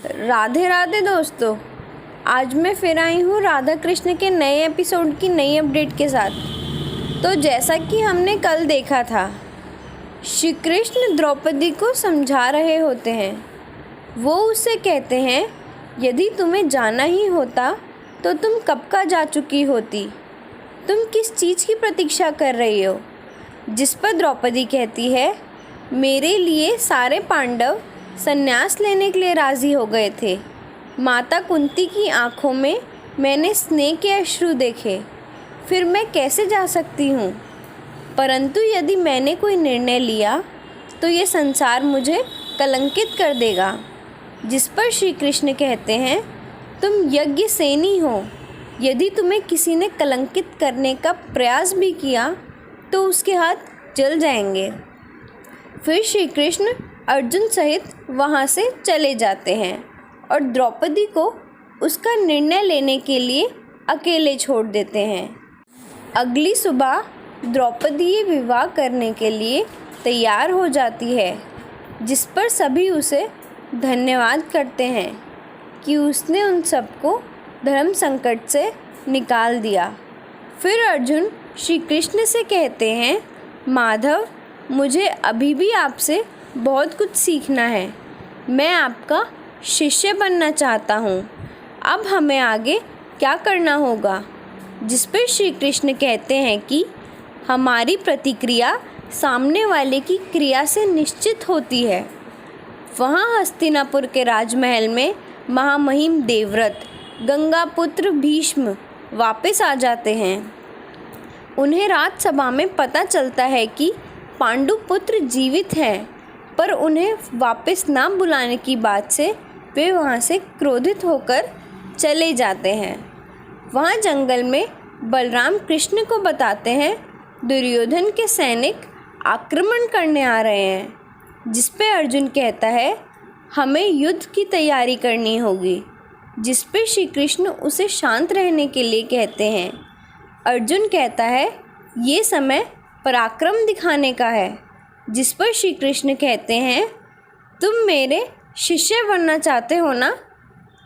राधे राधे दोस्तों, आज मैं फिर आई हूँ राधा कृष्ण के नए एपिसोड की नई अपडेट के साथ। तो जैसा कि हमने कल देखा था, श्री कृष्ण द्रौपदी को समझा रहे होते हैं। वो उससे कहते हैं, यदि तुम्हें जाना ही होता तो तुम कब का जा चुकी होती। तुम किस चीज़ की प्रतीक्षा कर रही हो। जिस पर द्रौपदी कहती है, मेरे लिए सारे पांडव संन्यास लेने के लिए राज़ी हो गए थे। माता कुंती की आंखों में मैंने स्नेह के अश्रु देखे, फिर मैं कैसे जा सकती हूँ। परंतु यदि मैंने कोई निर्णय लिया तो ये संसार मुझे कलंकित कर देगा। जिस पर श्री कृष्ण कहते हैं, तुम यज्ञ सेनी हो। यदि तुम्हें किसी ने कलंकित करने का प्रयास भी किया तो उसके हाथ जल जाएंगे। फिर श्री कृष्ण अर्जुन सहित वहाँ से चले जाते हैं और द्रौपदी को उसका निर्णय लेने के लिए अकेले छोड़ देते हैं। अगली सुबह द्रौपदी विवाह करने के लिए तैयार हो जाती है, जिस पर सभी उसे धन्यवाद करते हैं कि उसने उन सबको धर्म संकट से निकाल दिया। फिर अर्जुन श्री कृष्ण से कहते हैं, माधव, मुझे अभी भी आपसे बहुत कुछ सीखना है। मैं आपका शिष्य बनना चाहता हूँ। अब हमें आगे क्या करना होगा। जिस पर श्री कृष्ण कहते हैं कि हमारी प्रतिक्रिया सामने वाले की क्रिया से निश्चित होती है। वहाँ हस्तिनापुर के राजमहल में महामहिम देवव्रत गंगापुत्र भीष्म वापस आ जाते हैं। उन्हें राजसभा में पता चलता है कि पांडुपुत्र जीवित हैं, पर उन्हें वापस ना बुलाने की बात से वे वहाँ से क्रोधित होकर चले जाते हैं। वहाँ जंगल में बलराम कृष्ण को बताते हैं, दुर्योधन के सैनिक आक्रमण करने आ रहे हैं। जिस पे अर्जुन कहता है, हमें युद्ध की तैयारी करनी होगी। जिस पे श्री कृष्ण उसे शांत रहने के लिए कहते हैं। अर्जुन कहता है, ये समय पराक्रम दिखाने का है। जिस पर श्री कृष्ण कहते हैं, तुम मेरे शिष्य बनना चाहते हो ना,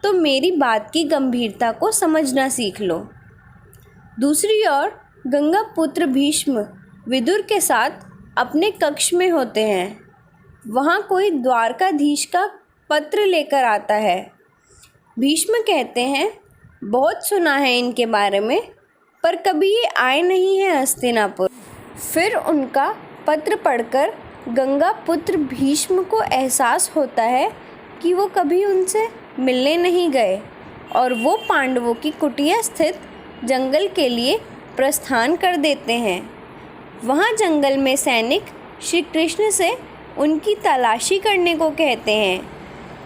तो मेरी बात की गंभीरता को समझना सीख लो। दूसरी ओर गंगापुत्र भीष्म विदुर के साथ अपने कक्ष में होते हैं। वहाँ कोई द्वारकाधीश का पत्र लेकर आता है। भीष्म कहते हैं, बहुत सुना है इनके बारे में, पर कभी ये आए नहीं हैं हस्तिनापुर। फिर उनका पत्र पढ़कर गंगापुत्र भीष्म को एहसास होता है कि वो कभी उनसे मिलने नहीं गए और वो पांडवों की कुटिया स्थित जंगल के लिए प्रस्थान कर देते हैं। वहाँ जंगल में सैनिक श्री कृष्ण से उनकी तलाशी करने को कहते हैं,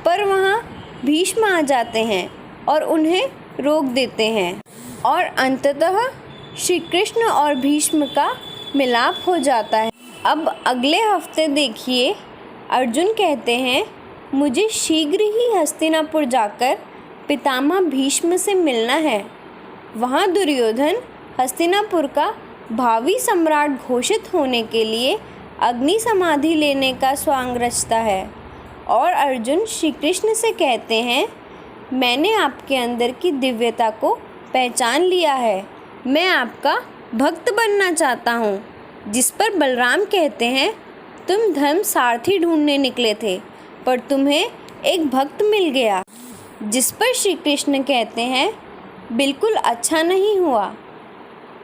पर वहाँ भीष्म आ जाते हैं और उन्हें रोक देते हैं और अंततः श्री कृष्ण और भीष्म का मिलाप हो जाता है। अब अगले हफ्ते देखिए, अर्जुन कहते हैं, मुझे शीघ्र ही हस्तिनापुर जाकर पितामह भीष्म से मिलना है। वहाँ दुर्योधन हस्तिनापुर का भावी सम्राट घोषित होने के लिए अग्नि समाधि लेने का स्वांग रचता है। और अर्जुन श्री कृष्ण से कहते हैं, मैंने आपके अंदर की दिव्यता को पहचान लिया है। मैं आपका भक्त बनना चाहता हूँ। जिस पर बलराम कहते हैं, तुम धर्म सारथी ढूंढने निकले थे, पर तुम्हें एक भक्त मिल गया। जिस पर श्री कृष्ण कहते हैं, बिल्कुल अच्छा नहीं हुआ।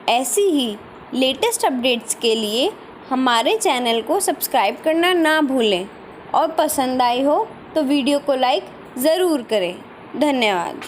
ऐसी ही लेटेस्ट अपडेट्स के लिए हमारे चैनल को सब्सक्राइब करना ना भूलें और पसंद आई हो तो वीडियो को लाइक ज़रूर करें। धन्यवाद।